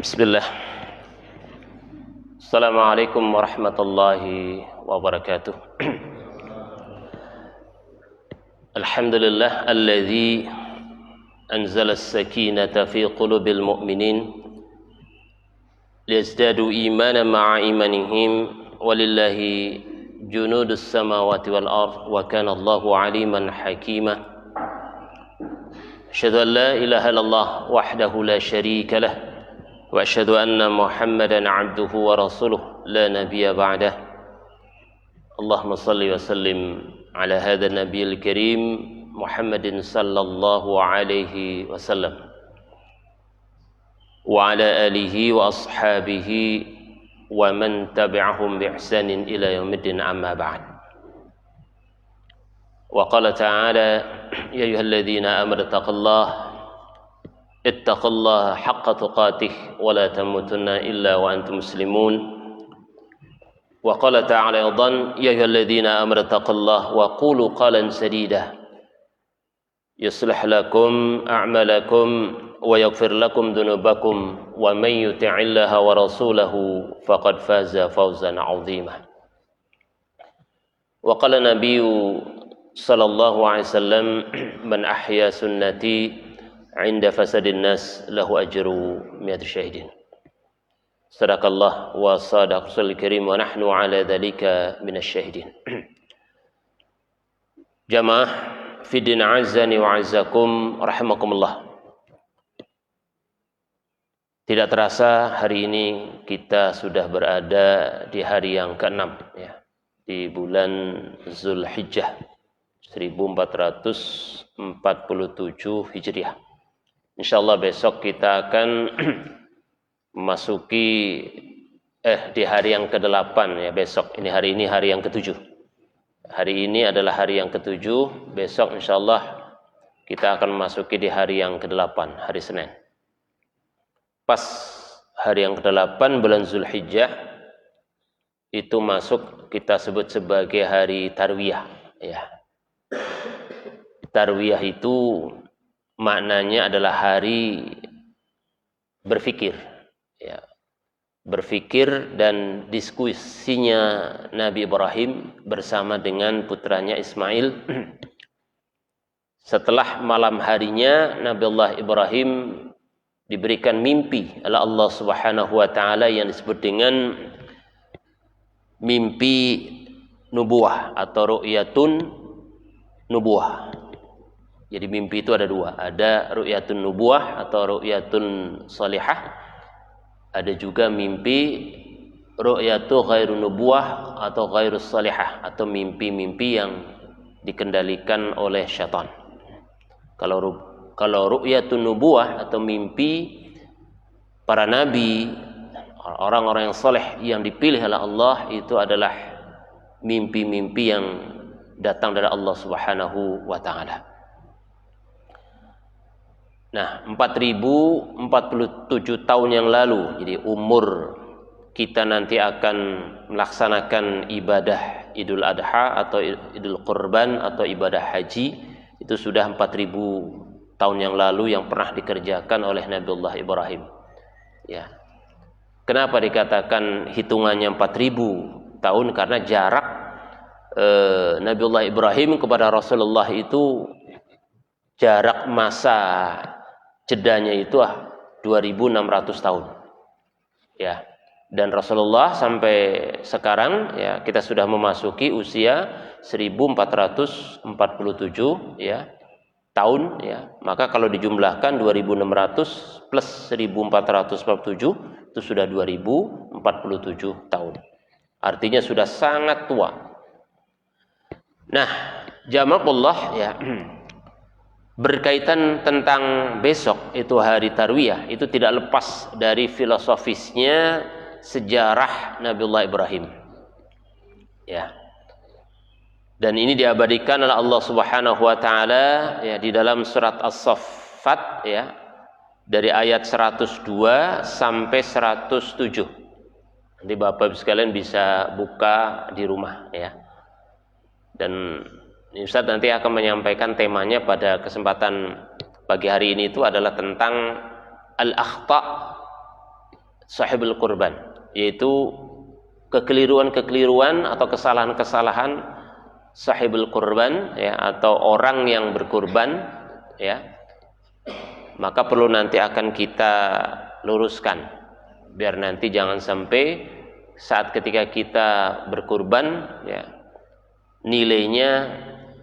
Bismillah. Assalamualaikum warahmatullahi wabarakatuh. Alhamdulillah alladzi anzala as-sakinata fi qulubil mu'minin liyazdadu imanan ma'a imanihim walillahi junudus samawati wal ard wa kana Allahu aliman hakima. Asyhadu an la ilaha illallah wahdahu la syarika lah wa asyhadu anna Muhammadan 'abduhu wa rasuluh la nabiyya ba'dah. Allahumma shalli wa sallim ala hadzal nabiyil karim Muhammadin sallallahu alaihi wasallam wa ala alihi wa ashabihi wa man tabi'ahum bi ihsanin ila yaumiddin, amma ba'd. Wa qala ta'ala ya ayyuhalladzina amanu ittaqullaha haqqa tuqatih wa la tamutunna illa wa antum muslimun. Wa qala ta'ala aidan ya ayyuhalladzina amanu taqullaha wa qulu qalan sadida yuslih lakum a'malakum wa yaghfir lakum dhunubakum wa man yuti'illaha wa rasulahu faqad faza fawzan 'azima. Wa qala nabiyyu sallallahu alaihi wasallam man ahya sunnati 'inda fasadin nas lahu ajru 100 syahidin. Sadaqallah wa sadaqal karim wa nahnu ala dzalika minasy syahidin. Jamaah fi din azani wa azzakum rahimakumullah. Tidak terasa hari ini kita sudah berada di hari yang ke-6 ya, di bulan Zulhijjah 1447 Hijriah. Insyaallah besok kita akan memasuki di hari yang ke-8 ya, besok. Hari ini hari yang ke-7. Hari ini adalah hari yang ke-7, besok insyaallah kita akan memasuki di hari yang ke-8, hari Senin. Pas hari yang ke-8 bulan Zulhijjah itu masuk, kita sebut sebagai hari Tarwiyah ya. Tarwiyah itu maknanya adalah hari berfikir ya. Berfikir dan diskusinya Nabi Ibrahim bersama dengan putranya Ismail. Setelah malam harinya Nabiullah Ibrahim diberikan mimpi oleh Allah Subhanahu wa taala yang disebut dengan mimpi nubuwah atau ru'yatun nubuwah. Jadi mimpi itu ada dua, ada ru'yatun nubuwah atau ru'yatun salihah, ada juga mimpi ru'yatu ghairu nubuwah atau ghairu salihah, atau mimpi-mimpi yang dikendalikan oleh syaitan. Kalau ru'yatun nubuwah atau mimpi para nabi, orang-orang yang saleh yang dipilih oleh Allah, itu adalah mimpi-mimpi yang datang dari Allah Subhanahu wa taala. Nah, 4047 tahun yang lalu, jadi umur kita nanti akan melaksanakan ibadah Idul Adha atau Idul Qurban atau ibadah haji, itu sudah 4000 tahun yang lalu yang pernah dikerjakan oleh Nabiullah Ibrahim. Ya. Kenapa dikatakan hitungannya 4000 tahun? Karena jarak Nabiullah Ibrahim kepada Rasulullah itu, jarak masa jedanya itu 2600 tahun. Ya. Dan Rasulullah sampai sekarang ya, kita sudah memasuki usia 1447 ya tahun ya. Maka kalau dijumlahkan 2600 plus 1447 itu sudah 2047 tahun. Artinya sudah sangat tua. Nah, jamaahullah ya, berkaitan tentang besok itu hari Tarwiyah, itu tidak lepas dari filosofisnya sejarah Nabiullah Ibrahim ya. Dan ini diabadikan oleh Allah Subhanahu wa taala ya di dalam surat As-Saffat ya, dari ayat 102 sampai 107. Nanti Bapak sekalian bisa buka di rumah ya. Dan Ustaz nanti akan menyampaikan temanya pada kesempatan pagi hari ini, itu adalah tentang al-akhta sahibul kurban, yaitu kekeliruan-kekeliruan atau kesalahan-kesalahan sahibul kurban, ya, atau orang yang berkurban, ya, maka perlu nanti akan kita luruskan biar nanti jangan sampai saat ketika kita berkurban, ya, nilainya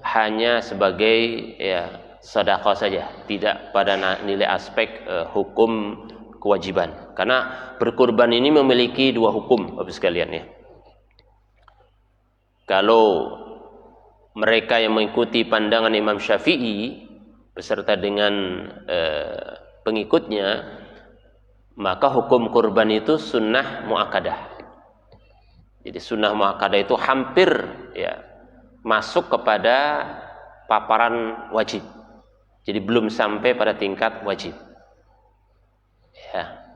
hanya sebagai, ya, sedekah saja, tidak pada nilai aspek hukum kewajiban. Karena berkurban ini memiliki dua hukum, Bapak sekalian, ya. Kalau mereka yang mengikuti pandangan Imam Syafi'i beserta dengan pengikutnya, maka hukum kurban itu sunnah muakkadah. Jadi sunnah muakkadah itu hampir, ya, masuk kepada paparan wajib. Jadi belum sampai pada tingkat wajib. Ya.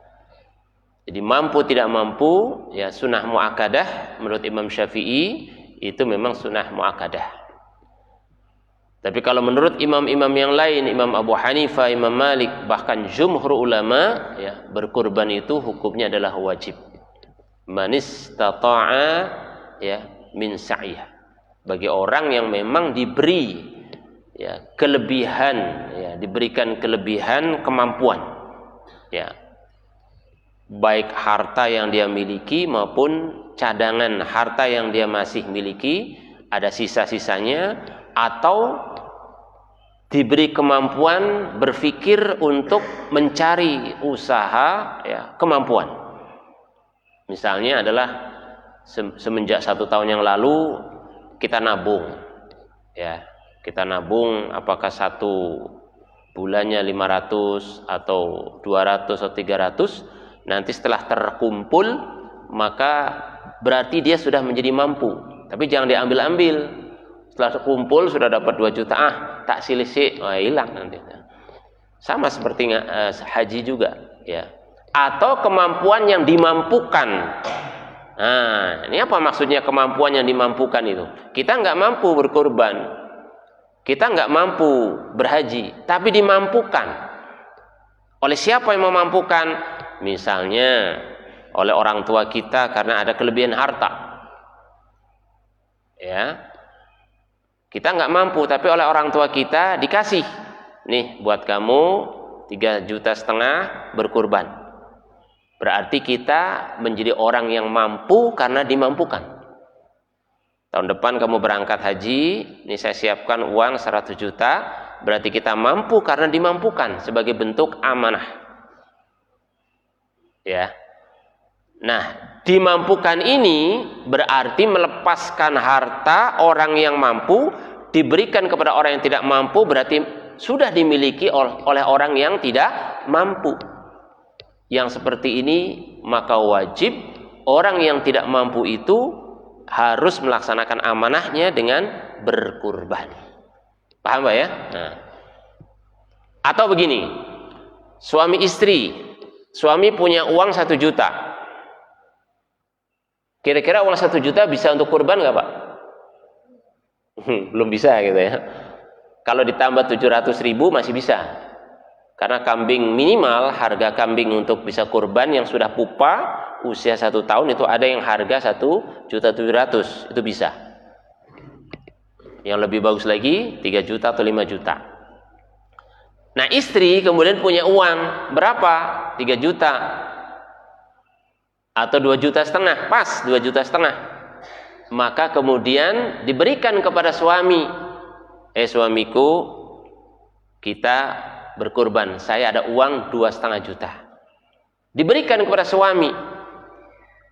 Jadi mampu tidak mampu, ya, sunnah muakkadah menurut Imam Syafi'i itu memang sunnah muakkadah. Tapi kalau menurut imam-imam yang lain, Imam Abu Hanifah, Imam Malik, bahkan jumhur ulama, ya, berkurban itu hukumnya adalah wajib. Man istata'a, ya, min sa'ih. Bagi orang yang memang diberi, ya, kelebihan, ya, diberikan kelebihan kemampuan, ya, baik harta yang dia miliki maupun cadangan harta yang dia masih miliki, ada sisa-sisanya, atau diberi kemampuan berpikir untuk mencari usaha, ya, kemampuan. Misalnya adalah semenjak 1 tahun yang lalu kita nabung, ya, kita nabung, apakah 1 bulannya 500 atau 200 atau 300, nanti setelah terkumpul maka berarti dia sudah menjadi mampu. Tapi jangan diambil-ambil. Setelah terkumpul sudah dapat 2 juta, tak silisih, hilang nanti. Sama seperti haji juga, ya. Atau kemampuan yang dimampukan. Nah, ini apa maksudnya kemampuan yang dimampukan itu? Kita nggak mampu berkorban, kita nggak mampu berhaji, tapi dimampukan. Oleh siapa yang memampukan? Misalnya oleh orang tua kita karena ada kelebihan harta, ya. Kita nggak mampu, tapi oleh orang tua kita dikasih, nih buat kamu 3,5 juta berkurban. Berarti kita menjadi orang yang mampu karena dimampukan. Tahun depan kamu berangkat haji, nih saya siapkan uang 100 juta, berarti kita mampu karena dimampukan sebagai bentuk amanah. Ya. Nah, dimampukan ini berarti melepaskan harta orang yang mampu diberikan kepada orang yang tidak mampu, berarti sudah dimiliki oleh orang yang tidak mampu. Yang seperti ini maka wajib orang yang tidak mampu itu harus melaksanakan amanahnya dengan berkurban. Paham Pak ya? Nah. Atau begini, suami istri, suami punya uang 1 juta. Kira-kira uang 1 juta bisa untuk kurban nggak Pak? Belum bisa gitu ya. Kalau ditambah 700.000 masih bisa. Karena kambing minimal, harga kambing untuk bisa kurban yang sudah pupa usia 1 tahun itu ada yang harga 1.700.000, itu bisa. Yang lebih bagus lagi 3 juta atau 5 juta. Nah istri kemudian punya uang berapa? 3 juta atau 2,5 juta, pas 2,5 juta. Maka kemudian diberikan kepada suami, suamiku, kita berkurban, saya ada uang 2,5 juta. Diberikan kepada suami,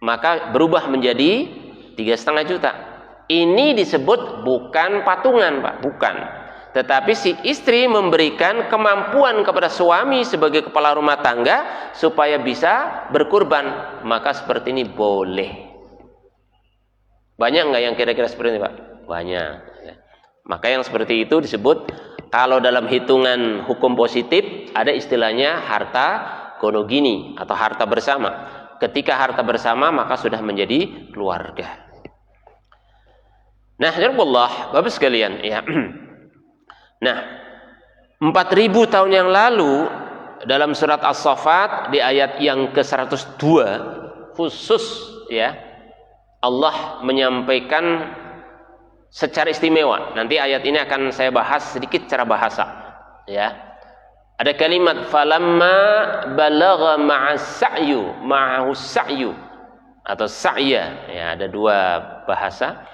maka berubah menjadi 3,5 juta. Ini disebut bukan patungan Pak, bukan. Tetapi si istri memberikan kemampuan kepada suami sebagai kepala rumah tangga supaya bisa berkurban, maka seperti ini boleh. Banyak nggak yang kira-kira seperti ini Pak? Banyak. Maka yang seperti itu disebut, kalau dalam hitungan hukum positif ada istilahnya harta gonogini atau harta bersama. Ketika harta bersama maka sudah menjadi keluarga. Nah, Allah, Bapak sekalian, ya. Nah, 4.000 tahun yang lalu, dalam surat As-Saffat di ayat yang ke-102 khusus ya Allah menyampaikan secara istimewa. Nanti ayat ini akan saya bahas sedikit secara bahasa ya. Ada kalimat falamma balagha ma'ahu sa'yu atau sa'ya ya, ada dua bahasa.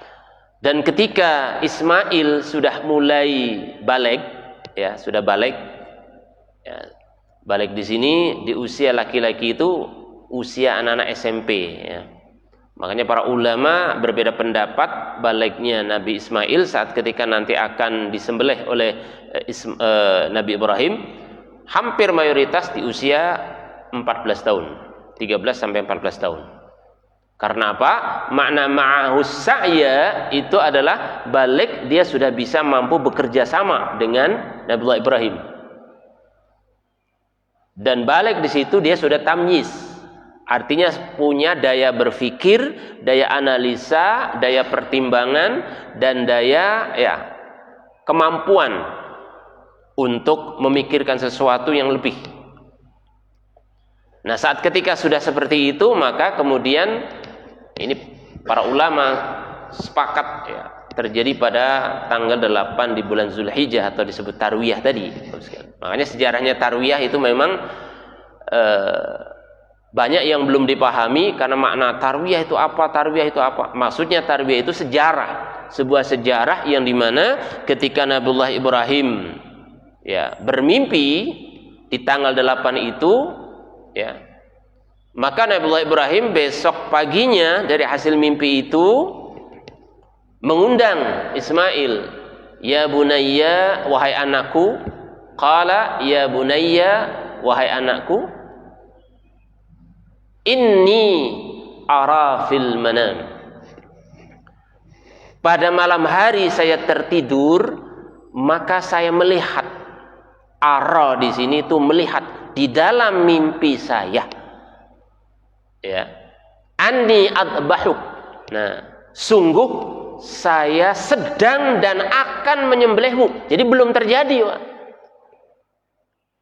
Dan ketika Ismail sudah mulai balik ya, sudah balik ya, balik di sini di usia laki-laki itu usia anak-anak SMP ya. Makanya para ulama berbeda pendapat baliknya Nabi Ismail saat ketika nanti akan disembelih oleh Nabi Ibrahim, hampir mayoritas di usia 14 tahun, 13 sampai 14 tahun. Karena apa? Makna ma'ahus sa'ya itu adalah balik dia sudah bisa mampu bekerja sama dengan Nabiullah Ibrahim. Dan balik di situ dia sudah tamyiz. Artinya punya daya berpikir, daya analisa, daya pertimbangan dan daya ya kemampuan untuk memikirkan sesuatu yang lebih. Nah, saat ketika sudah seperti itu, maka kemudian ini para ulama sepakat ya, terjadi pada tanggal 8 di bulan Zulhijjah atau disebut Tarwiyah tadi. Makanya sejarahnya Tarwiyah itu memang banyak yang belum dipahami karena makna Tarwiyah itu apa, Tarwiyah itu apa. Maksudnya Tarwiyah itu sejarah, sebuah sejarah yang dimana ketika Nabiullah Ibrahim ya bermimpi di tanggal 8 itu ya, maka Nabiullah Ibrahim besok paginya dari hasil mimpi itu mengundang Ismail, ya bunayya wahai anakku, qala ya bunayya wahai anakku, inni ara fil manam. Pada malam hari saya tertidur, maka saya melihat. Ara di sini itu melihat di dalam mimpi saya. Ya. Anni adbahuk. Nah, sungguh saya sedang dan akan menyembelihmu. Jadi belum terjadi, Pak.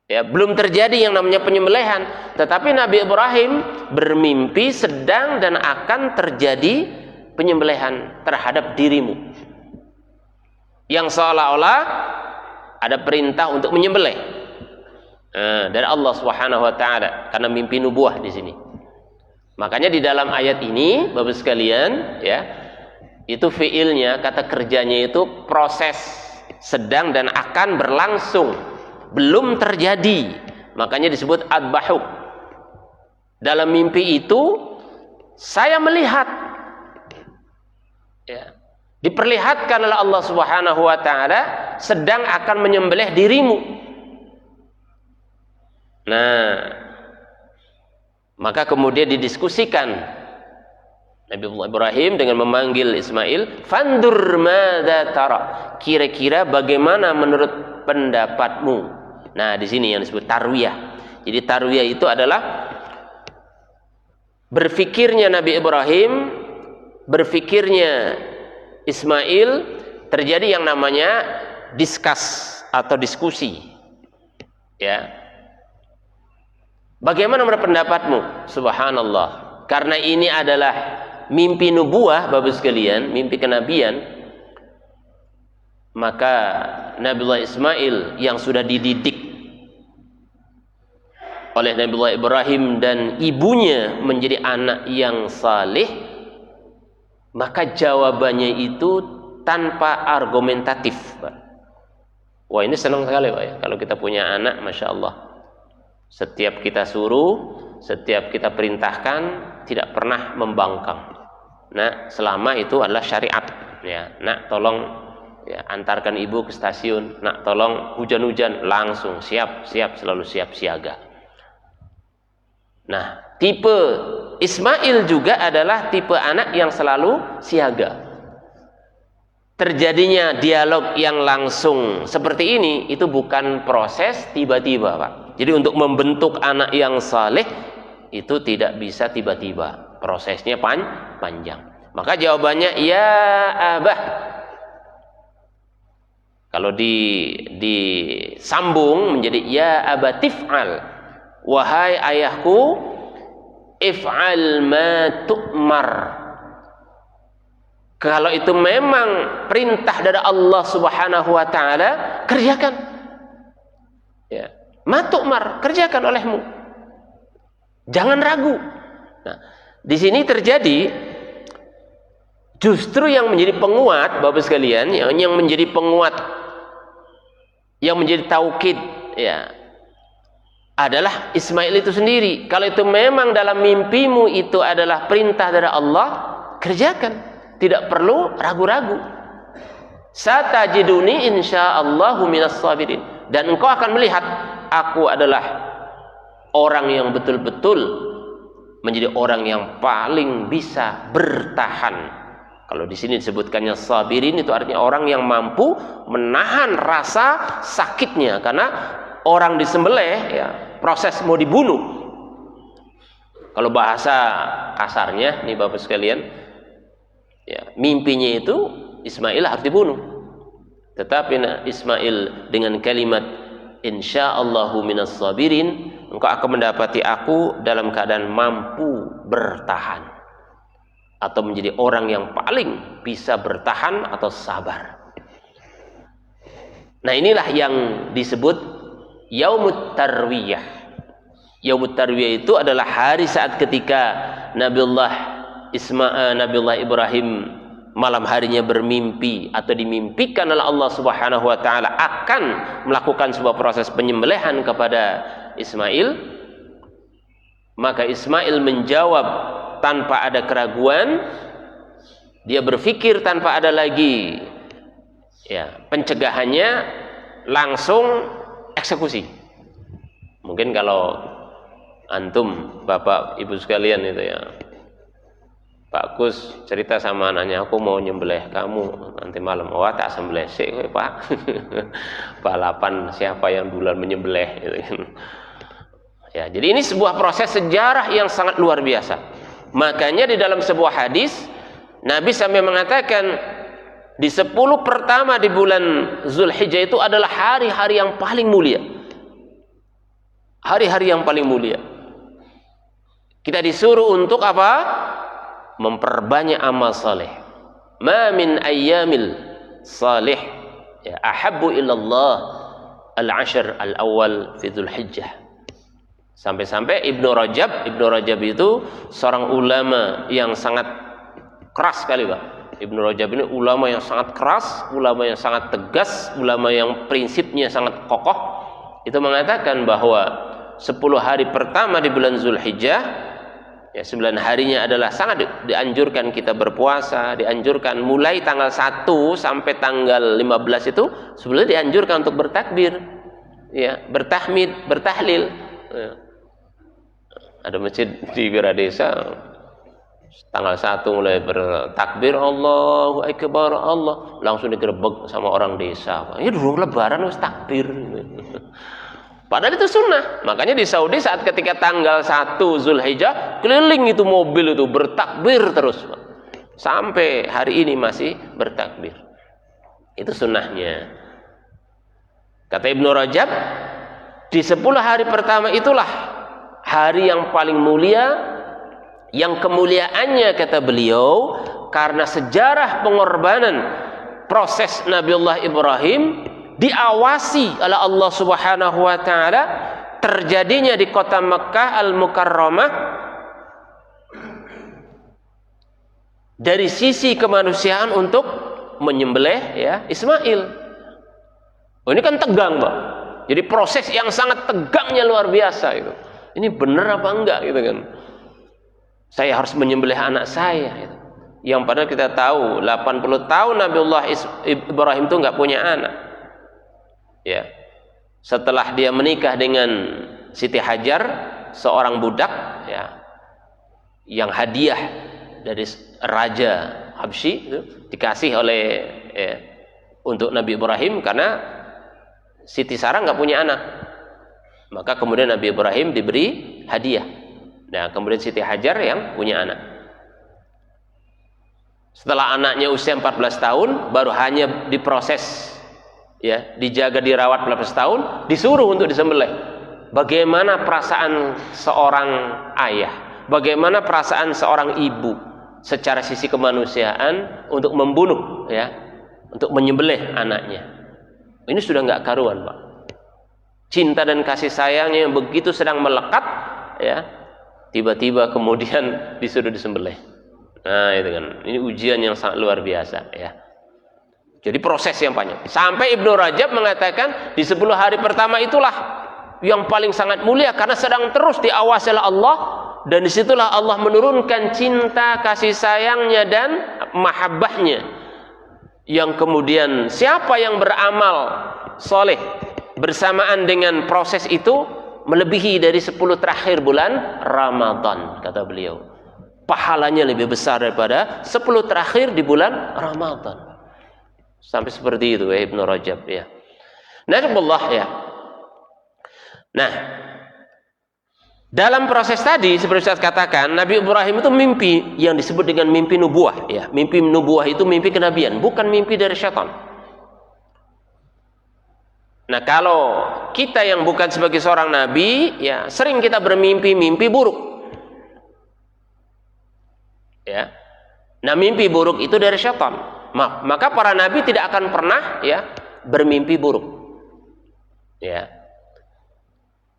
Ya, belum terjadi yang namanya penyembelihan, tetapi Nabi Ibrahim bermimpi sedang dan akan terjadi penyembelihan terhadap dirimu. Yang seolah-olah ada perintah untuk menyembelih dari Allah Subhanahu wa taala karena mimpi nubuah di sini. Makanya di dalam ayat ini, Bapak sekalian, ya, itu fiilnya, kata kerjanya itu proses sedang dan akan berlangsung, belum terjadi. Makanya disebut adbahuk. Dalam mimpi itu saya melihat, ya, diperlihatkan oleh Allah Subhanahu wa taala sedang akan menyembelih dirimu. Nah, maka kemudian didiskusikan Nabi Ibrahim dengan memanggil Ismail, fandur madza tara, kira-kira bagaimana menurut pendapatmu. Nah, di sini yang disebut tarwiyah. Jadi tarwiyah itu adalah berfikirnya Nabi Ibrahim, berfikirnya Ismail, terjadi yang namanya diskus atau diskusi. Ya. Bagaimana menurut pendapatmu? Subhanallah. Karena ini adalah mimpi nubuah, Bapak sekalian, mimpi kenabian, maka Nabiullah Ismail yang sudah dididik oleh Nabiullah Ibrahim dan ibunya menjadi anak yang saleh, maka jawabannya itu tanpa argumentatif, Pak. Wah, ini senang sekali, Pak, ya, kalau kita punya anak, Masya Allah. Setiap kita suruh, setiap kita perintahkan, tidak pernah membangkang. Nah, selama itu adalah syariat. Ya, nak tolong ya, antarkan ibu ke stasiun. Nak tolong hujan-hujan, langsung siap, selalu siap siaga. Nah, tipe Ismail juga adalah tipe anak yang selalu siaga. Terjadinya dialog yang langsung seperti ini itu bukan proses tiba-tiba, Pak. Jadi untuk membentuk anak yang saleh itu tidak bisa tiba-tiba, prosesnya panjang. Maka jawabannya ya abah. Kalau disambung menjadi ya abatif'al, wahai ayahku, if'al ma tu'mar. Kalau itu memang perintah dari Allah Subhanahu wa taala, kerjakan. Ya, ma tu'mar, kerjakan olehmu. Jangan ragu. Nah, di sini terjadi justru yang menjadi penguat, Bapak sekalian, yang menjadi penguat, yang menjadi taukid, ya, adalah Ismail itu sendiri. Kalau itu memang dalam mimpimu itu adalah perintah dari Allah, kerjakan. Tidak perlu ragu-ragu. Satajiduni insyaallahu minas sabirin. Dan engkau akan melihat aku adalah orang yang betul-betul menjadi orang yang paling bisa bertahan. Kalau di sini disebutkannya sabirin, itu artinya orang yang mampu menahan rasa sakitnya, karena orang disembelih, ya, proses mau dibunuh. Kalau bahasa kasarnya nih Bapak sekalian, ya, mimpinya itu Ismail harus dibunuh. Tetapi Ismail dengan kalimat insyaallahu minas sabirin, engkau akan mendapati aku dalam keadaan mampu bertahan, atau menjadi orang yang paling bisa bertahan atau sabar. Nah, inilah yang disebut yaumut tarwiyah. Yaumut tarwiyah itu adalah hari saat ketika Nabiullah Ibrahim malam harinya bermimpi atau dimimpikan oleh Allah Subhanahu wa taala akan melakukan sebuah proses penyembelihan kepada Ismail. Maka Ismail menjawab tanpa ada keraguan. Dia berpikir tanpa ada lagi, ya, pencegahannya, langsung eksekusi. Mungkin kalau antum Bapak Ibu sekalian itu, ya, Pak Gus cerita sama anaknya, aku mau nyembelih kamu nanti malam. Oh, tak sembelih sih Pak. Balapan siapa yang duluan menyembelih gitu. Ya, jadi ini sebuah proses sejarah yang sangat luar biasa. Makanya di dalam sebuah hadis Nabi sampai mengatakan di 10 pertama di bulan Zulhijjah itu adalah hari-hari yang paling mulia. Hari-hari yang paling mulia. Kita disuruh untuk apa? Memperbanyak amal saleh. Ma min ayyamil salih, ya, ahabbu ilallah al-ashr al-awwal fi Dzulhijjah. Sampai-sampai Ibnu Rajab itu seorang ulama yang sangat keras sekali, Pak. Ibnu Rajab ini ulama yang sangat keras, ulama yang sangat tegas, ulama yang prinsipnya sangat kokoh. Itu mengatakan bahwa 10 hari pertama di bulan Zulhijjah, ya, 9 harinya adalah sangat dianjurkan kita berpuasa, dianjurkan mulai tanggal 1 sampai tanggal 15 itu sebenarnya dianjurkan untuk bertakbir, ya, bertahmid, bertahlil. Ya. Ada masjid di Wiradesa tanggal 1 mulai bertakbir Allahu Akbar, Allah, langsung digerebek sama orang desa. Ya dulu lebaran harus takbir. Padahal itu sunnah. Makanya di Saudi saat ketika tanggal 1 Zulhijjah keliling itu mobil itu bertakbir terus, sampai hari ini masih bertakbir. Itu sunnahnya. Kata Ibnu Rajab, di 10 hari pertama itulah hari yang paling mulia, yang kemuliaannya, kata beliau, karena sejarah pengorbanan proses Nabiullah Ibrahim diawasi oleh Allah Subhanahu wa taala, terjadinya di kota Mekkah Al-Mukarramah dari sisi kemanusiaan untuk menyembelih, ya, Ismail. Oh, ini kan tegang, Pak. Jadi proses yang sangat tegangnya luar biasa itu. Ini benar apa enggak gitu kan? Saya harus menyembelih anak saya gitu. Yang padahal kita tahu 80 tahun Nabiullah Ibrahim itu enggak punya anak. Ya. Setelah dia menikah dengan Siti Hajar, seorang budak, ya, yang hadiah dari Raja Habsyi itu dikasih oleh, ya, untuk Nabi Ibrahim, karena Siti Sarah nggak punya anak. Maka kemudian Nabi Ibrahim diberi hadiah. Nah, kemudian Siti Hajar yang punya anak. Setelah anaknya usia 14 tahun, baru hanya diproses, ya, dijaga dirawat 14 tahun, disuruh untuk disembelih. bagaimana perasaan seorang ayah, bagaimana perasaan seorang ibu secara sisi kemanusiaan untuk membunuh, ya, untuk menyembelih anaknya. Ini sudah nggak karuan, Pak. Cinta dan kasih sayangnya yang begitu sedang melekat, ya, tiba-tiba kemudian disuruh disembelih. Nah, itu kan, ini ujian yang sangat luar biasa, ya. Jadi proses yang panjang. Sampai Ibnu Rajab mengatakan di 10 hari pertama itulah yang paling sangat mulia karena sedang terus diawasi oleh Allah, dan disitulah Allah menurunkan cinta, kasih sayangnya dan mahabbahnya, yang kemudian siapa yang beramal soleh bersamaan dengan proses itu melebihi dari 10 terakhir bulan Ramadan, kata beliau, pahalanya lebih besar daripada 10 terakhir di bulan Ramadan. Sampai seperti itu, Ibnu Rajab, ya. Nabiullah, ya. Nah, dalam proses tadi seperti saya katakan, Nabi Ibrahim itu mimpi yang disebut dengan mimpi nubuah, ya. Mimpi nubuah itu mimpi kenabian, bukan mimpi dari syaitan. Nah, kalau kita yang bukan sebagai seorang nabi, ya, sering kita bermimpi-mimpi buruk, ya. Nah, mimpi buruk itu dari syaitan. Maka para nabi tidak akan pernah, ya, bermimpi buruk, ya.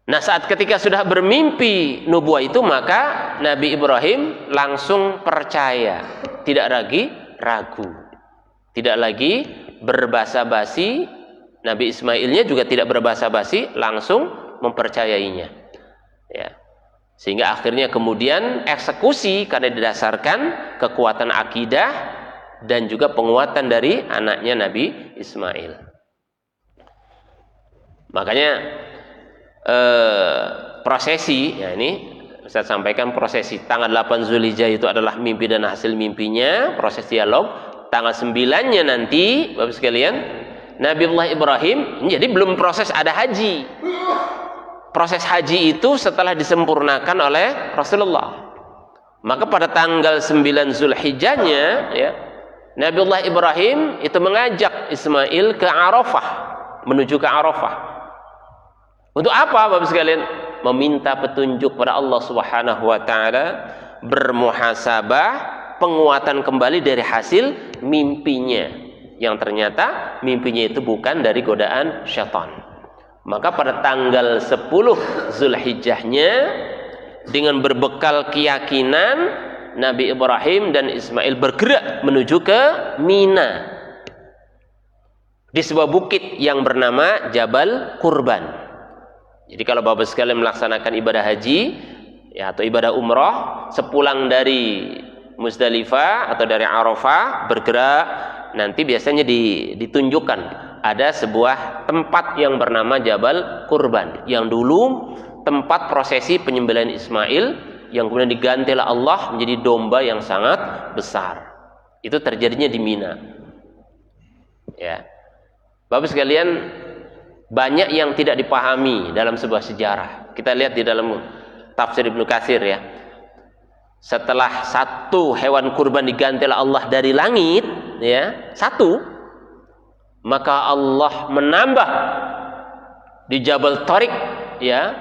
Nah, saat ketika sudah bermimpi nubuah itu, maka Nabi Ibrahim langsung percaya, tidak lagi ragu, tidak lagi berbasa-basi. Nabi Ismailnya juga tidak berbasa-basi, langsung mempercayainya, ya. Sehingga akhirnya kemudian eksekusi karena didasarkan kekuatan akidah dan juga penguatan dari anaknya Nabi Ismail. Makanya prosesi, ya, ini saya sampaikan prosesi tanggal 8 Zulhijjah itu adalah mimpi dan hasil mimpinya, proses dialog. Tanggal 9-nya nanti, Bapak sekalian, Nabiullah Ibrahim, jadi belum proses ada haji. Proses haji itu setelah disempurnakan oleh Rasulullah. Maka pada tanggal 9 Zulhijjahnya, ya, Nabiullah Ibrahim itu mengajak Ismail ke Arafah, menuju ke Arafah. Untuk apa, Bapak sekalian? Meminta petunjuk pada Allah Subhanahu wa taala, bermuhasabah, penguatan kembali dari hasil mimpinya, yang ternyata mimpinya itu bukan dari godaan syaitan. Maka pada tanggal 10 Zulhijjahnya, dengan berbekal keyakinan, Nabi Ibrahim dan Ismail bergerak menuju ke Mina, di sebuah bukit yang bernama Jabal Kurban. Jadi kalau Bapak sekalian melaksanakan ibadah haji, ya, atau ibadah umrah, sepulang dari Musdalifah atau dari Arafah, bergerak, nanti biasanya ditunjukkan ada sebuah tempat yang bernama Jabal Kurban, yang dulu tempat prosesi penyembelihan Ismail, yang kemudian diganti oleh Allah menjadi domba yang sangat besar. Itu terjadinya di Mina, ya. Bapak sekalian, banyak yang tidak dipahami dalam sebuah sejarah. Kita lihat di dalam tafsir Ibnu Katsir, ya. Setelah satu hewan kurban diganti oleh Allah dari langit, ya, satu, maka Allah menambah di Jabal Tariq, ya,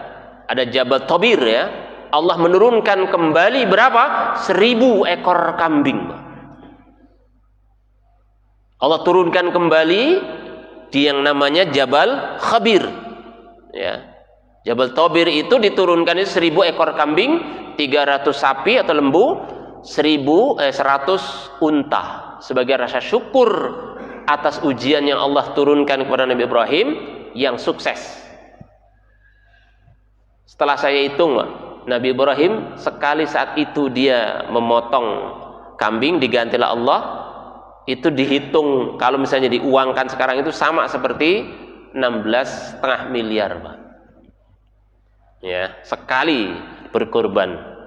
ada Jabal Tabir, ya. Allah menurunkan kembali berapa? 1000 ekor kambing. Allah turunkan kembali di yang namanya Jabal Khabir, ya. Jabal Tabir itu diturunkan 1000 ekor kambing, 300 sapi atau lembu, 100 unta, sebagai rasa syukur atas ujian yang Allah turunkan kepada Nabi Ibrahim yang sukses. Setelah saya hitung, Nabi Ibrahim sekali saat itu dia memotong kambing digantilah Allah, itu dihitung kalau misalnya diuangkan sekarang itu sama seperti 16,5 miliar, Pak. Ya, sekali berkorban.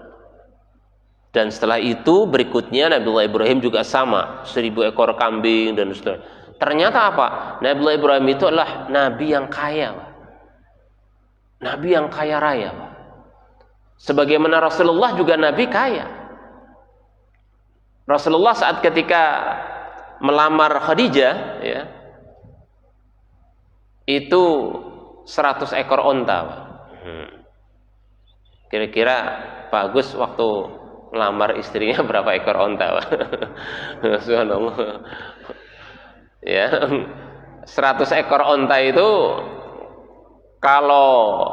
Dan setelah itu berikutnya Nabiullah Ibrahim juga sama, 1000 ekor kambing dan seterusnya. Ternyata apa? Nabiullah Ibrahim itu adalah nabi yang kaya, Pak. Nabi yang kaya raya, Pak. Sebagaimana Rasulullah juga nabi kaya. Rasulullah saat ketika melamar Khadijah, ya, itu 100 ekor onta, Pak. Kira-kira Pak Agus waktu ngelamar istrinya berapa ekor onta? Subhanallah. Ya, 100 ekor onta itu kalau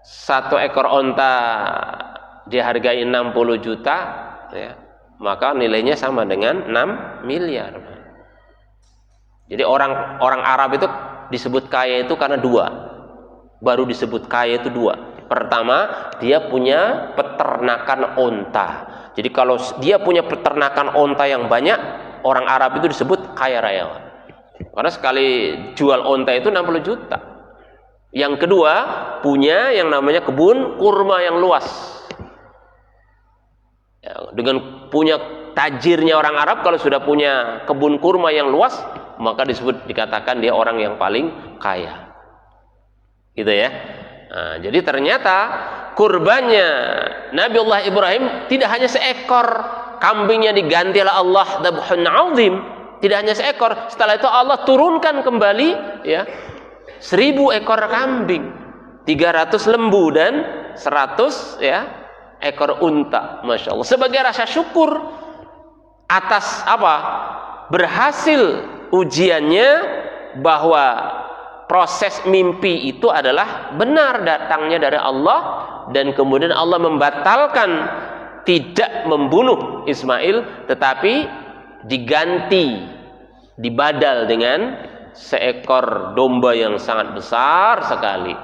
1 ekor onta dihargai 60 juta, ya, maka nilainya sama dengan 6 miliar. Jadi orang Arab itu disebut kaya itu karena 2. Baru disebut kaya itu 2. Pertama, dia punya peternakan onta. Jadi kalau dia punya peternakan onta yang banyak, orang Arab itu disebut kaya raya. Karena sekali jual onta itu 60 juta. Yang kedua, punya yang namanya kebun kurma yang luas. Ya, dengan punya tajirnya orang Arab, kalau sudah punya kebun kurma yang luas, maka dikatakan dia orang yang paling kaya. Gitu ya. Nah, jadi ternyata kurbannya Nabiullah Ibrahim tidak hanya seekor kambingnya diganti oleh Allah dzabhun 'azim, tidak hanya seekor. Setelah itu Allah turunkan kembali, ya, 1000 ekor kambing, 300 lembu dan 100, ya, ekor unta. Masya Allah, sebagai rasa syukur atas apa? Berhasil ujiannya, bahwa proses mimpi itu adalah benar datangnya dari Allah, dan kemudian Allah membatalkan tidak membunuh Ismail, tetapi diganti, dibadal dengan seekor domba yang sangat besar sekali.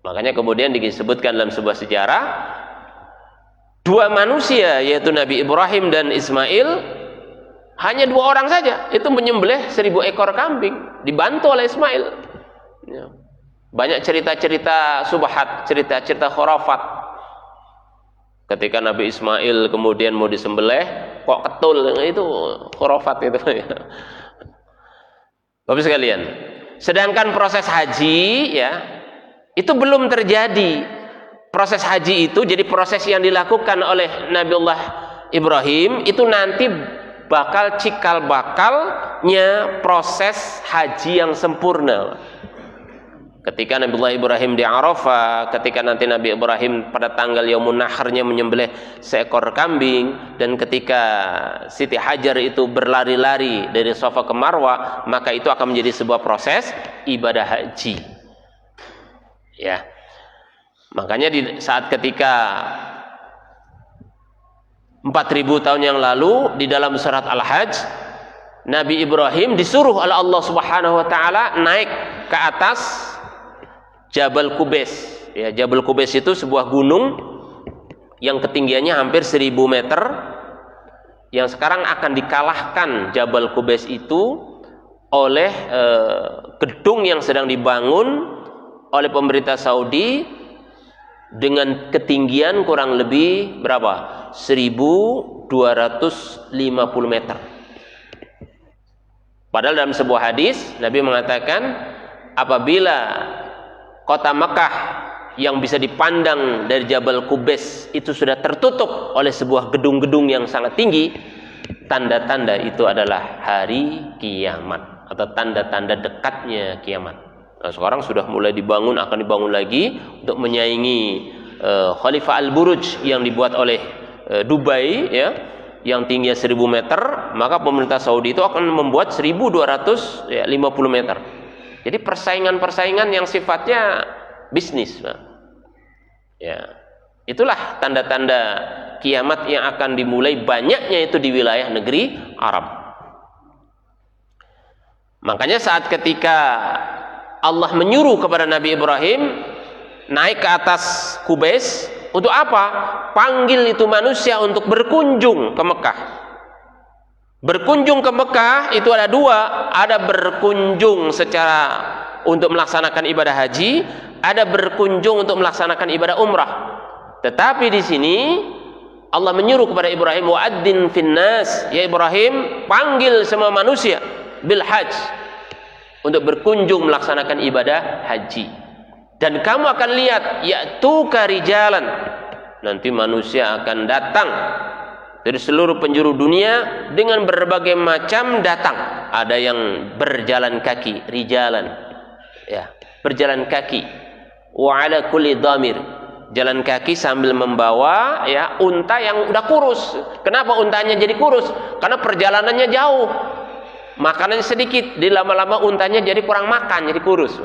Makanya kemudian disebutkan dalam sebuah sejarah, 2 manusia, yaitu Nabi Ibrahim dan Ismail, hanya 2 orang saja itu menyembelih 1000 ekor kambing, dibantu oleh Ismail. Ya. Banyak cerita-cerita subhat, cerita-cerita khurafat. Ketika Nabi Ismail kemudian mau disembelih, kok ketul, itu khurafat itu. Ya. Bapak sekalian, sedangkan proses haji, ya, itu belum terjadi. Proses haji itu jadi proses yang dilakukan oleh Nabiullah Ibrahim, itu nanti bakal cikal bakalnya proses haji yang sempurna. Ketika Nabiullah Ibrahim di Arafah, ketika nanti Nabi Ibrahim pada tanggal Yaumun Nahrnya menyembelih seekor kambing, dan ketika Siti Hajar itu berlari-lari dari Safa ke Marwah, maka itu akan menjadi sebuah proses ibadah haji. Ya. Makanya di saat ketika 4000 tahun yang lalu, di dalam surat Al-Hajj, Nabi Ibrahim disuruh oleh Allah Subhanahu wa taala naik ke atas Jabal Qubais. Ya, Jabal Qubais itu sebuah gunung yang ketinggiannya hampir 1000 meter, yang sekarang akan dikalahkan Jabal Qubais itu oleh gedung yang sedang dibangun oleh pemerintah Saudi dengan ketinggian kurang lebih berapa? 1250 meter. Padahal dalam sebuah hadis Nabi mengatakan, apabila kota Mekah yang bisa dipandang dari Jabal Qubais itu sudah tertutup oleh sebuah gedung-gedung yang sangat tinggi, tanda-tanda itu adalah hari kiamat atau tanda-tanda dekatnya kiamat. Nah, sekarang sudah mulai dibangun, akan dibangun lagi untuk menyaingi Khalifah Al-Buruj yang dibuat oleh Dubai, ya, yang tingginya 1000 meter, maka pemerintah Saudi itu akan membuat 1250 meter. Jadi persaingan-persaingan yang sifatnya bisnis. Ya, itulah tanda-tanda kiamat yang akan dimulai banyaknya itu di wilayah negeri Arab. Makanya saat ketika Allah menyuruh kepada Nabi Ibrahim naik ke atas Qubais, untuk apa? Panggil itu manusia untuk berkunjung ke Mekah. Berkunjung ke Mekah itu ada 2, ada berkunjung secara untuk melaksanakan ibadah haji, ada berkunjung untuk melaksanakan ibadah umrah. Tetapi di sini Allah menyuruh kepada Ibrahim, wa'adzin finnas, ya Ibrahim, panggil semua manusia bil hajj, untuk berkunjung melaksanakan ibadah haji. Dan kamu akan lihat, ya'tuka rijalan, nanti manusia akan datang dari seluruh penjuru dunia dengan berbagai macam datang. Ada yang berjalan kaki, rijalan, ya, berjalan kaki. wa ala kulli dhamir, jalan kaki sambil membawa ya unta yang udah kurus. Kenapa untanya jadi kurus? Karena perjalanannya jauh, makanannya sedikit, di lama-lama untanya jadi kurang makan, jadi kurus.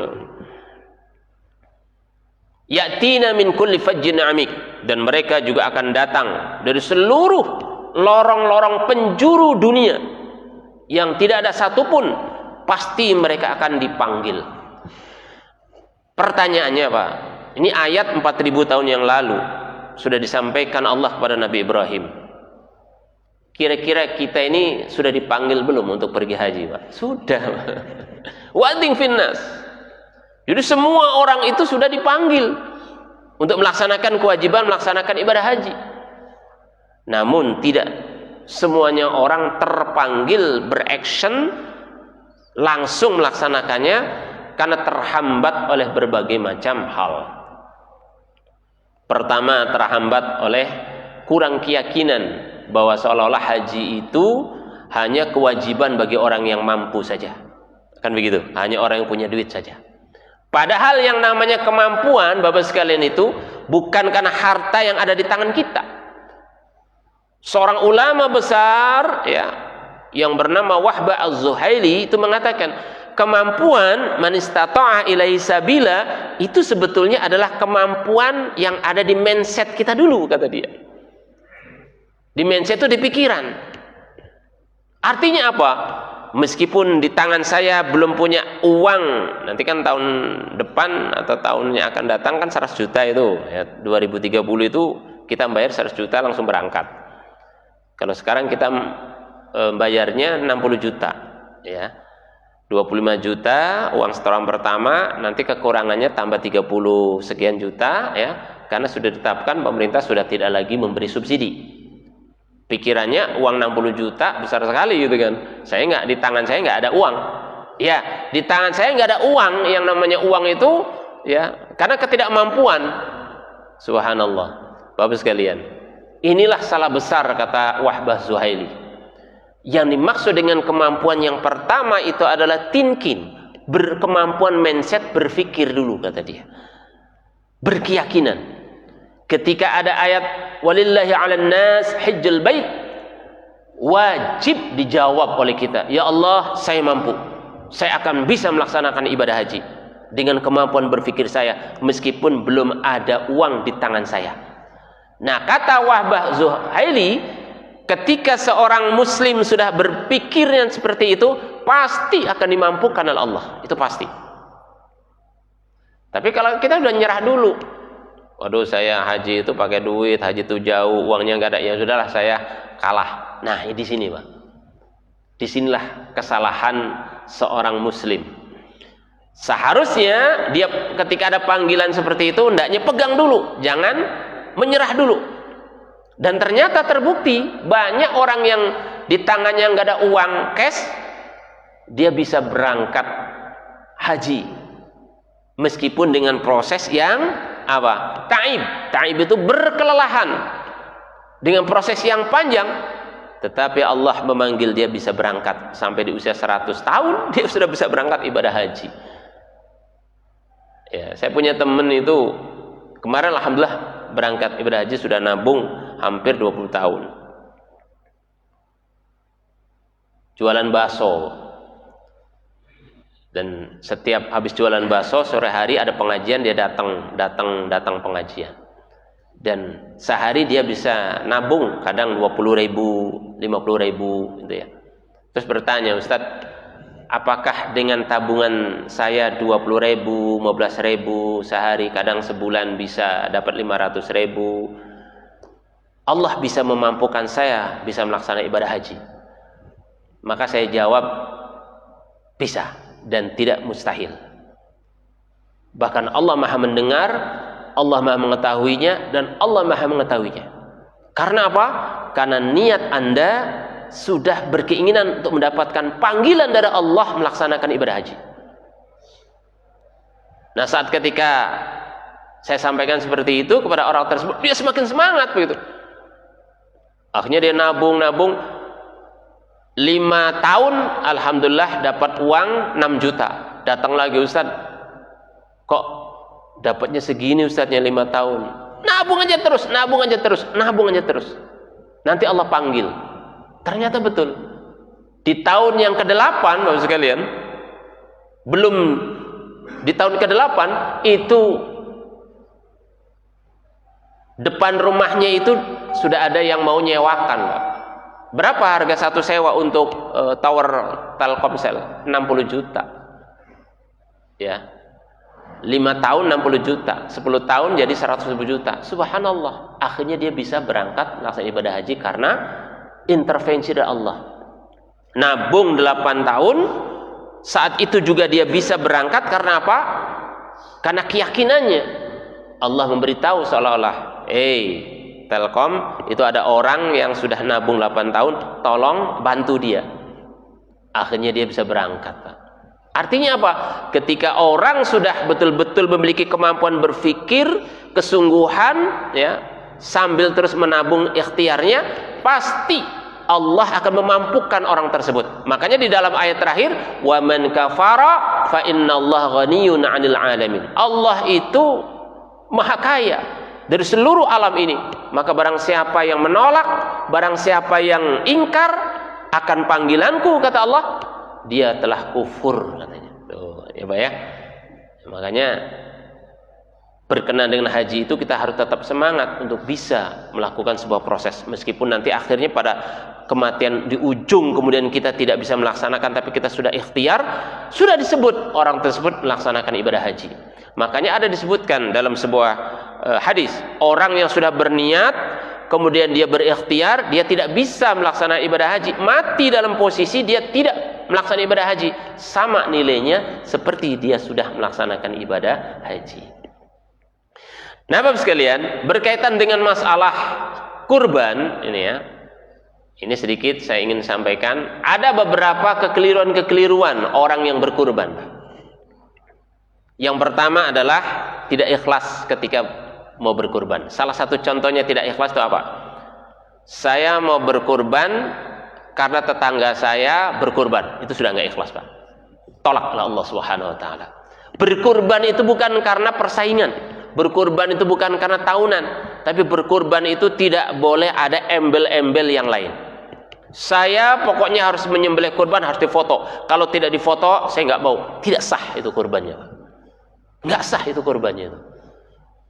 Ya'tina min kulli fajjin amik, dan mereka juga akan datang dari seluruh lorong-lorong penjuru dunia yang tidak ada satupun, pasti mereka akan dipanggil. Pertanyaannya Pak, ini ayat 4000 tahun yang lalu sudah disampaikan Allah kepada Nabi Ibrahim. Kira-kira kita ini sudah dipanggil belum untuk pergi haji Pak? Sudah. Wa'adhin finnas. Jadi semua orang itu sudah dipanggil untuk melaksanakan kewajiban, melaksanakan ibadah haji. Namun tidak semuanya orang terpanggil beraction langsung melaksanakannya karena terhambat oleh berbagai macam hal. Pertama, terhambat oleh kurang keyakinan bahwa seolah-olah haji itu hanya kewajiban bagi orang yang mampu saja. Kan begitu, hanya orang yang punya duit saja. Padahal yang namanya kemampuan, Bapak sekalian, itu bukan karena harta yang ada di tangan kita. Seorang ulama besar ya yang bernama Wahbah Az-Zuhaili itu mengatakan, kemampuan man istata'a ilaihi sabila itu sebetulnya adalah kemampuan yang ada di mindset kita dulu, kata dia. Di mindset itu di pikiran. Artinya apa? Meskipun di tangan saya belum punya uang, nanti kan tahun depan atau tahun yang akan datang kan 100 juta itu ya, 2030 itu kita bayar 100 juta langsung berangkat. Kalau sekarang kita bayarnya 60 juta ya, 25 juta uang setoran pertama, nanti kekurangannya tambah 30 sekian juta ya, karena sudah ditetapkan pemerintah sudah tidak lagi memberi subsidi. Pikirannya uang 60 juta besar sekali gitu kan. Saya nggak, di tangan saya nggak ada uang. Ya, di tangan saya nggak ada uang. Yang namanya uang itu ya karena ketidakmampuan. Subhanallah. Bapak sekalian, inilah salah besar kata Wahbah Zuhaili. Yang dimaksud dengan kemampuan yang pertama itu adalah tinkin, berkemampuan mindset, berpikir dulu kata dia. Berkeyakinan. Ketika ada ayat walillahi 'alan nas hajjul bait, wajib dijawab oleh kita, ya Allah, saya mampu, saya akan bisa melaksanakan ibadah haji dengan kemampuan berpikir saya meskipun belum ada uang di tangan saya. Nah, kata Wahbah Zuhaili, ketika seorang muslim sudah berpikir yang seperti itu, pasti akan dimampukan oleh Allah, itu pasti. Tapi kalau kita sudah nyerah dulu, waduh, saya haji itu pakai duit, haji itu jauh, uangnya nggak ada, ya sudahlah saya kalah. Nah, di sini Pak, disinilah kesalahan seorang muslim. Seharusnya dia ketika ada panggilan seperti itu, hendaknya pegang dulu, jangan menyerah dulu. Dan ternyata terbukti banyak orang yang di tangannya nggak ada uang cash, dia bisa berangkat haji meskipun dengan proses yang apa? Ta'ib itu berkelelahan dengan proses yang panjang, tetapi Allah memanggil dia bisa berangkat sampai di usia 100 tahun dia sudah bisa berangkat ibadah haji. Ya, saya punya teman itu kemarin alhamdulillah berangkat ibadah haji, sudah nabung hampir 20 tahun. Jualan bakso. Dan setiap habis jualan bakso, sore hari ada pengajian, dia datang pengajian. Dan sehari dia bisa nabung kadang 20.000, 50.000 gitu ya. Terus bertanya, Ustadz, apakah dengan tabungan saya 20.000, 15.000 sehari, kadang sebulan bisa dapat 500.000, Allah bisa memampukan saya bisa melaksanakan ibadah haji? Maka saya jawab, bisa dan tidak mustahil. Bahkan Allah Maha mendengar, Allah Maha mengetahuinya, dan Allah Maha mengetahuinya. Karena apa? Karena niat Anda sudah berkeinginan untuk mendapatkan panggilan dari Allah melaksanakan ibadah haji. Nah, saat ketika saya sampaikan seperti itu kepada orang tersebut, dia semakin semangat begitu. Akhirnya dia nabung 5 tahun, alhamdulillah dapat uang 6 juta. Datang lagi, Ustaz, kok dapatnya segini ustadznya 5 tahun. Nabung aja terus, nabung aja terus, nabung aja terus. Nanti Allah panggil. Ternyata betul. Di tahun yang ke-8, Bapak sekalian, belum di tahun ke-8 itu depan rumahnya itu sudah ada yang mau nyewakan, Pak. Berapa harga satu sewa untuk tower Telkomsel? 60 juta. Ya. 5 tahun 60 juta, 10 tahun jadi 110 juta. Subhanallah. Akhirnya dia bisa berangkat melaksanakan ibadah haji karena intervensi dari Allah. Nabung 8 tahun, saat itu juga dia bisa berangkat karena apa? Karena keyakinannya. Allah memberitahu seolah-olah, Telkom, itu ada orang yang sudah nabung 8 tahun, tolong bantu dia. Akhirnya dia bisa berangkat, Pak. Artinya apa? Ketika orang sudah betul-betul memiliki kemampuan berpikir, kesungguhan, ya, sambil terus menabung ikhtiarnya, pasti Allah akan memampukan orang tersebut. Makanya di dalam ayat terakhir, wa man kafara fa innallaha ghaniyyun 'anil 'alamin. Allah itu maha kaya dari seluruh alam ini. Maka barang siapa yang menolak, barang siapa yang ingkar akan panggilanku, kata Allah, dia telah kufur, katanya. Tuh, ya Pak ya. Makanya berkenaan dengan haji itu kita harus tetap semangat untuk bisa melakukan sebuah proses, meskipun nanti akhirnya pada kematian di ujung kemudian kita tidak bisa melaksanakan, tapi kita sudah ikhtiar, sudah disebut orang tersebut melaksanakan ibadah haji. Makanya ada disebutkan dalam sebuah hadis, orang yang sudah berniat kemudian dia berikhtiar, dia tidak bisa melaksanakan ibadah haji, mati dalam posisi dia tidak melaksanakan ibadah haji, sama nilainya seperti dia sudah melaksanakan ibadah haji. Nah, Bapak sekalian, berkaitan dengan masalah kurban ini ya, ini sedikit saya ingin sampaikan, ada beberapa kekeliruan-kekeliruan orang yang berkurban. Yang pertama adalah tidak ikhlas ketika mau berkurban. Salah satu contohnya tidak ikhlas itu apa? Saya mau berkurban karena tetangga saya berkurban. Itu sudah nggak ikhlas, Pak. Tolaklah Allah Subhanahu wa taala. Berkurban itu bukan karena persaingan. Berkurban itu bukan karena tahunan, tapi berkurban itu tidak boleh ada embel-embel yang lain. Saya pokoknya harus menyembelih kurban, harus difoto. Kalau tidak difoto, saya nggak mau. Tidak sah itu kurbannya, Pak. Nggak sah itu kurbannya itu.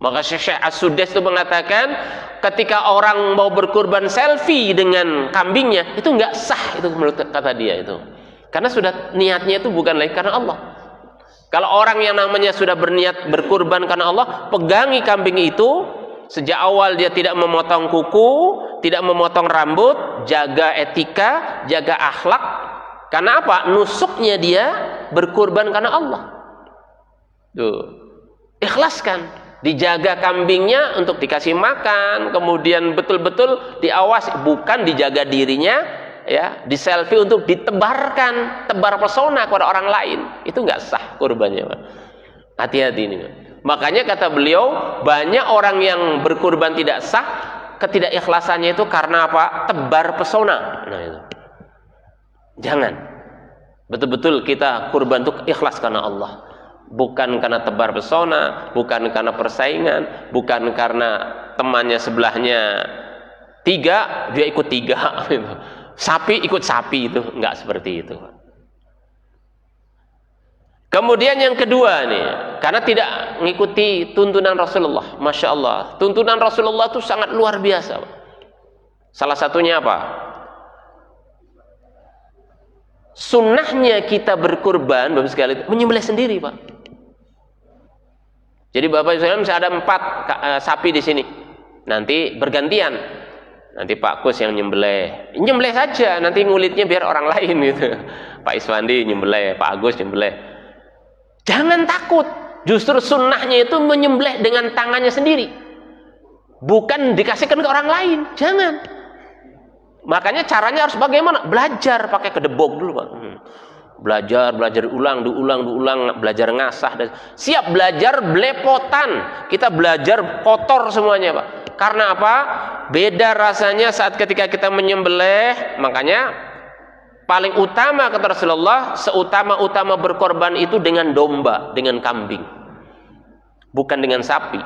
Maka Syekh As-Sudais itu mengatakan, ketika orang mau berkurban selfie dengan kambingnya, itu nggak sah itu menurut kata dia itu. Karena sudah niatnya itu bukan lagi karena Allah. Kalau orang yang namanya sudah berniat berkurban karena Allah, pegangi kambing itu, sejak awal dia tidak memotong kuku, tidak memotong rambut, jaga etika, jaga akhlak. Karena apa? Nusuknya dia berkurban karena Allah. Tuh. Ikhlaskan. Dijaga kambingnya untuk dikasih makan, kemudian betul-betul diawasi, bukan dijaga dirinya, ya, di selfie untuk ditebarkan, tebar pesona kepada orang lain. Itu nggak sah kurbannya, Pak. Hati-hati ini. Makanya kata beliau, banyak orang yang berkurban tidak sah, ketidakikhlasannya itu karena apa? Tebar pesona. Nah itu. Jangan. Betul-betul kita kurban itu ikhlas karena Allah. Bukan karena tebar pesona, bukan karena persaingan, bukan karena temannya sebelahnya 3, dia ikut 3. Sapi ikut sapi, itu enggak seperti itu. Kemudian yang kedua nih, karena tidak mengikuti tuntunan Rasulullah. Masya Allah, tuntunan Rasulullah itu sangat luar biasa, Pak. Salah satunya apa? Sunnahnya kita berkurban, Bapak sekalian, menyembelih sendiri, Pak. Jadi Bapak sekalian, misalnya ada 4 sapi di sini, nanti bergantian. Nanti Pak Kus yang nyembelih saja, nanti ngulitnya biar orang lain gitu. Pak Iswandi nyembelih, Pak Agus nyembelih. Jangan takut, justru sunnahnya itu menyembelih dengan tangannya sendiri, bukan dikasihkan ke orang lain. Jangan. Makanya caranya harus bagaimana? Belajar pakai kedebok dulu, Pak. Belajar diulang, belajar ngasah. Siap belajar belepotan. Kita belajar kotor semuanya, Pak. Karena apa? Beda rasanya saat ketika kita menyembelih. Makanya paling utama kata Rasulullah, seutama-utama berkorban itu dengan domba, dengan kambing. bukan dengan sapi.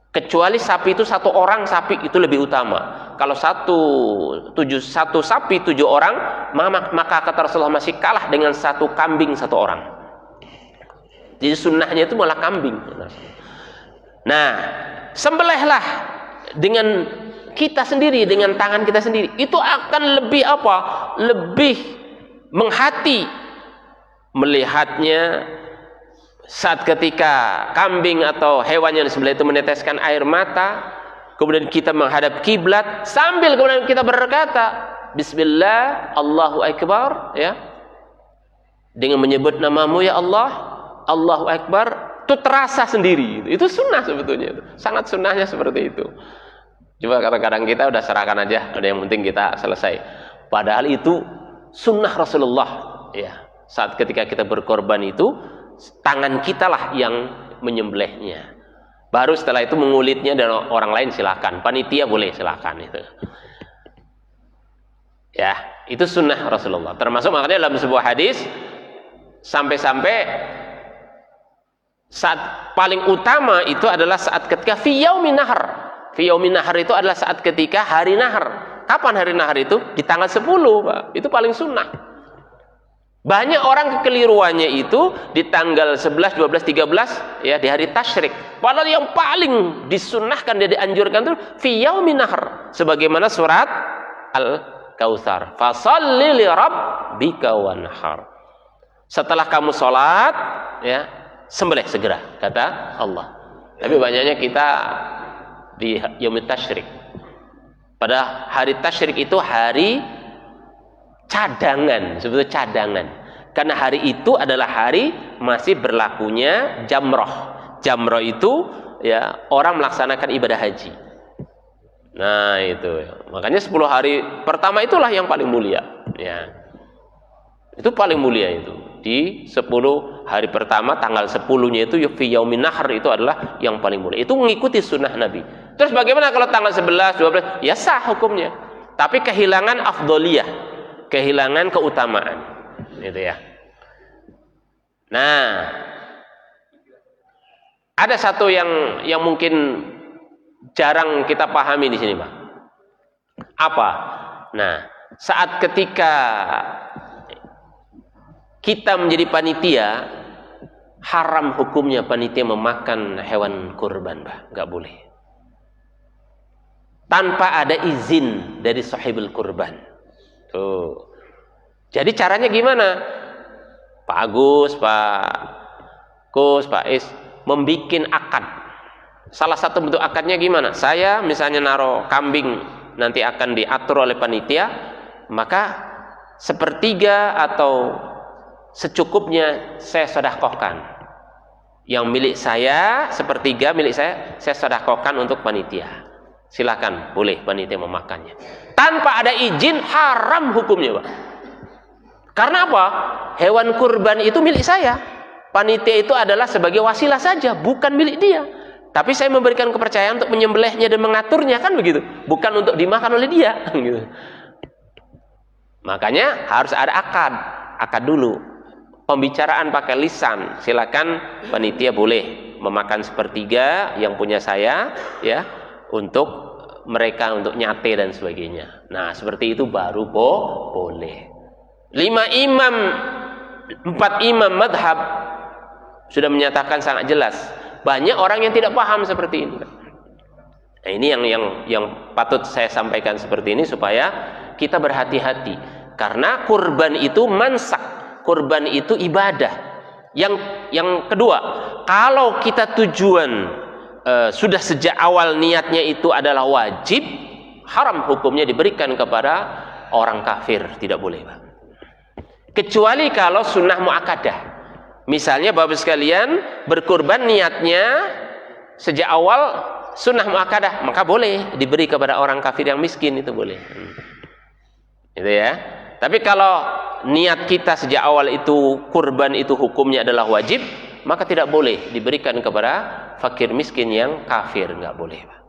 Kecuali sapi itu satu orang sapi itu lebih utama. Kalau satu sapi 7 orang, maka kata Rasulullah masih kalah dengan satu kambing 1 orang. Jadi sunnahnya itu malah kambing. Nah, sembelihlah dengan kita sendiri, dengan tangan kita sendiri. Itu akan lebih apa? Lebih menghati melihatnya. Saat ketika kambing atau hewan yang disembelih itu meneteskan air mata, kemudian kita menghadap kiblat sambil kemudian kita berkata Bismillah, Allahu Akbar, ya, dengan menyebut namamu ya Allah, Allahu Akbar, itu terasa sendiri. Itu sunnah sebetulnya, itu sangat sunnahnya seperti itu. Coba kadang-kadang kita udah serahkan aja, ada yang penting kita selesai. Padahal itu sunnah Rasulullah, ya. Saat ketika kita berkorban itu tangan kita lah yang menyembelihnya. Baru setelah itu mengulitnya dan orang lain silakan. Panitia boleh silakan itu. Ya, itu sunnah Rasulullah. Termasuk makanya dalam sebuah hadis sampai-sampai saat paling utama itu adalah saat ketika fi yaumin nahar. Fi yaumin nahar itu adalah saat ketika hari nahar. Kapan hari nahar itu? Di tanggal 10, Pak. Itu paling sunnah. Banyak orang kekeliruannya itu di tanggal 11, 12, 13 ya, di hari tasyrik. Padahal yang paling disunnahkan dan dianjurkan itu fi yaumin nahar, sebagaimana surat Al-Kautsar. Fasholli li rabbika wanhar. Setelah kamu sholat, ya, sembelih segera, kata Allah. Tapi banyaknya kita di yaumit tasyrik. Pada hari tasyrik itu hari cadangan, sebetulnya cadangan. Karena hari itu adalah hari masih berlakunya jamroh. Jamroh itu ya orang melaksanakan ibadah haji. Nah itu, makanya 10 hari pertama itulah yang paling mulia. Ya, itu paling mulia itu. Di 10 hari pertama tanggal 10-nya itu fi yaumin nahar itu adalah yang paling mulia. Itu mengikuti sunnah Nabi. Terus bagaimana kalau tanggal 11, 12? Ya sah hukumnya. Tapi kehilangan afdoliyah, kehilangan keutamaan, gitu ya. Nah, ada satu yang mungkin jarang kita pahami di sini, Pak. Apa? Nah, saat ketika kita menjadi panitia, haram hukumnya panitia memakan hewan kurban, Pak. Nggak boleh. Tanpa ada izin dari sahibul kurban. Tuh. Jadi caranya gimana? Pak Agus, Pak Kus, Pak Is membikin akad. Salah satu bentuk akadnya gimana? Saya misalnya naruh kambing nanti akan diatur oleh panitia, maka 1/3 atau secukupnya saya sedekahkan. Yang milik saya 1/3 milik saya sedekahkan untuk panitia. Silakan, boleh panitia memakannya. Tanpa ada izin haram hukumnya, Pak. Karena apa? Hewan kurban itu milik saya. Panitia itu adalah sebagai wasilah saja, bukan milik dia. Tapi saya memberikan kepercayaan untuk menyembelihnya dan mengaturnya, kan begitu. Bukan untuk dimakan oleh dia, gitu. Makanya harus ada akad dulu. Pembicaraan pakai lisan. Silakan panitia boleh memakan 1/3 yang punya saya, ya, untuk mereka untuk nyate dan sebagainya. Nah, seperti itu baru boleh. 4 imam madhab sudah menyatakan sangat jelas. Banyak orang yang tidak paham seperti ini. Nah, ini yang patut saya sampaikan seperti ini supaya kita berhati-hati. Karena kurban itu mansak, kurban itu ibadah. Yang kedua, kalau kita tujuan sudah sejak awal niatnya itu adalah wajib, haram hukumnya diberikan kepada orang kafir, tidak boleh, Pak. Kecuali kalau sunnah muakkadah. Misalnya Bapak sekalian berkurban niatnya sejak awal sunnah muakkadah, maka boleh diberi kepada orang kafir yang miskin, itu boleh. Gitu ya. Tapi kalau niat kita sejak awal itu kurban itu hukumnya adalah wajib, maka tidak boleh diberikan kepada fakir miskin yang kafir, nggak boleh, Pak.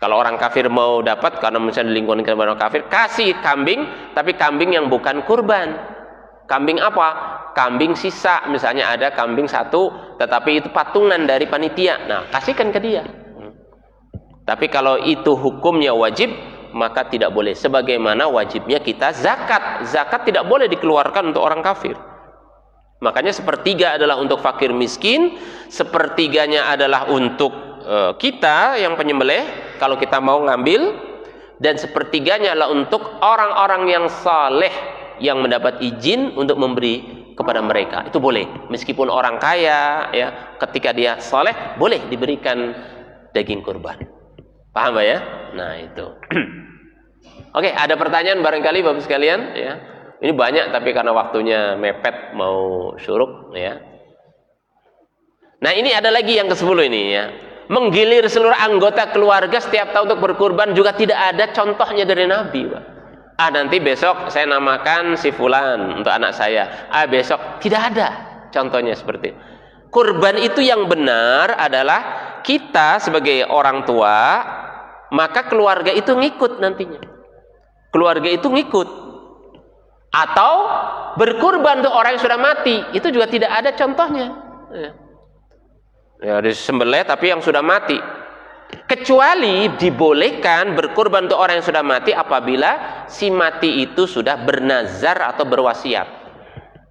Kalau orang kafir mau dapat karena misalnya di lingkungan orang kafir, kasih kambing, tapi kambing yang bukan kurban. Kambing apa? Kambing sisa, misalnya ada kambing satu, tetapi itu patungan dari panitia. Nah, kasihkan ke dia. Tapi kalau itu hukumnya wajib, maka tidak boleh. Sebagaimana wajibnya kita zakat. Zakat tidak boleh dikeluarkan untuk orang kafir. Makanya sepertiga adalah untuk fakir miskin, sepertiganya adalah untuk kita yang penyembelih kalau kita mau ngambil, dan sepertiganya adalah untuk orang-orang yang saleh yang mendapat izin untuk memberi kepada mereka. Itu boleh, meskipun orang kaya ya, ketika dia saleh boleh diberikan daging kurban. Paham Pak ya? Nah itu. Oke, ada pertanyaan barangkali Bapak sekalian ya. Ini banyak tapi karena waktunya mepet mau syuruk ya. Nah, ini ada lagi yang ke-10 ini ya. Menggilir seluruh anggota keluarga setiap tahun untuk berkurban juga tidak ada contohnya dari Nabi, Pak. Nanti besok saya namakan si fulan untuk anak saya. Besok tidak ada contohnya seperti itu. Kurban itu yang benar adalah kita sebagai orang tua, maka keluarga itu ngikut nantinya. Keluarga itu ngikut. Atau berkurban untuk orang yang sudah mati, itu juga tidak ada contohnya. Ya, disembelih tapi yang sudah mati. Kecuali dibolehkan berkurban untuk orang yang sudah mati apabila si mati itu sudah bernazar atau berwasiat.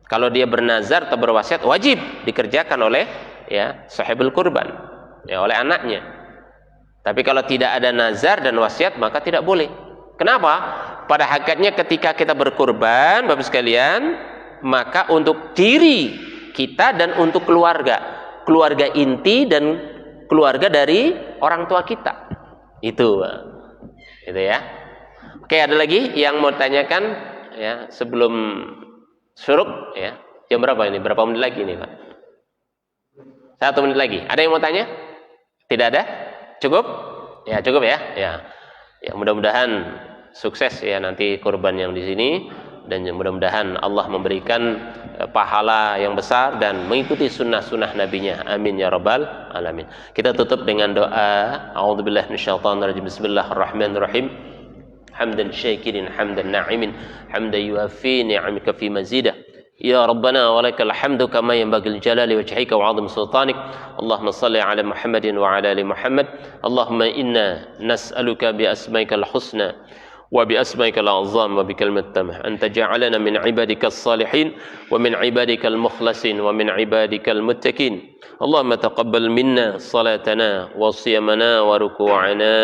Kalau dia bernazar atau berwasiat, wajib dikerjakan oleh ya sahibul kurban, ya oleh anaknya. Tapi kalau tidak ada nazar dan wasiat, maka tidak boleh. Kenapa? Pada hakikatnya ketika kita berkurban, Bapak sekalian, maka untuk diri kita dan untuk keluarga inti dan keluarga dari orang tua kita. Itu ya. Oke, ada lagi yang mau tanyakan ya sebelum syuruk ya. Jam berapa ini? Berapa menit lagi nih, Pak? 1 menit lagi. Ada yang mau tanya? Tidak ada? Cukup? Ya, cukup ya. Ya, mudah-mudahan sukses ya nanti kurban yang di sini, dan mudah-mudahan Allah memberikan pahala yang besar dan mengikuti sunnah-sunnah nabinya. Amin ya rabbal alamin. Kita tutup dengan doa. A'udzubillahi minasyaitonirrajim. Bismillahirrahmanirrahim. Hamdan syakirin, hamdan na'imin, hamdan yuafi ni'amika fi mazidah. Ya Rabbana wa lakal hamdu kama yanbaghi jalali wajhika wa 'azimi sultanik. Allahumma shalli ala Muhammadin wa ala ali Muhammad. Allahumma inna nas'aluka bi asma'ikal husna وبأسمائك الأعظم وبكلمة التامة أن تجعلنا من عبادك الصالحين ومن عبادك المخلصين ومن عبادك المتقين. اللهم تقبل منا صلاتنا وصيامنا وركوعنا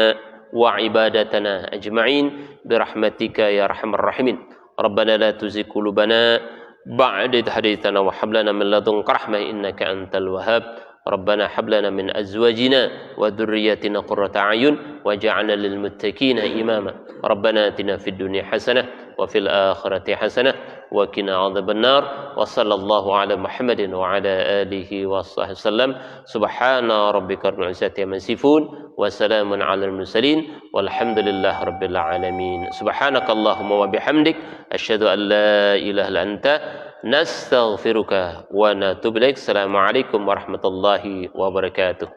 وعبادتنا أجمعين برحمتك يا أرحم الراحمين. ربنا لا تزغ قلوبنا بعد إذ هديتنا وهب لنا من لدنك رحمة إنك أنت الوهاب. ربنا هب لنا من أزواجنا وذرياتنا قرة أعين واجعلنا للمتقين إماما. ربنا آتنا في الدنيا حسنة وفي الآخرة حسنة وقنا عذاب النار. وصلى الله على محمد وعلى آله وصحبه وسلم. سبحان ربك رب العزة عما يصفون وسلام على المرسلين والحمد لله رب العالمين. سبحانك اللهم وبحمدك أشهد أن لا إله إلا أنت نستغفرك ونتوب إليك. السلام عليكم ورحمة الله وبركاته.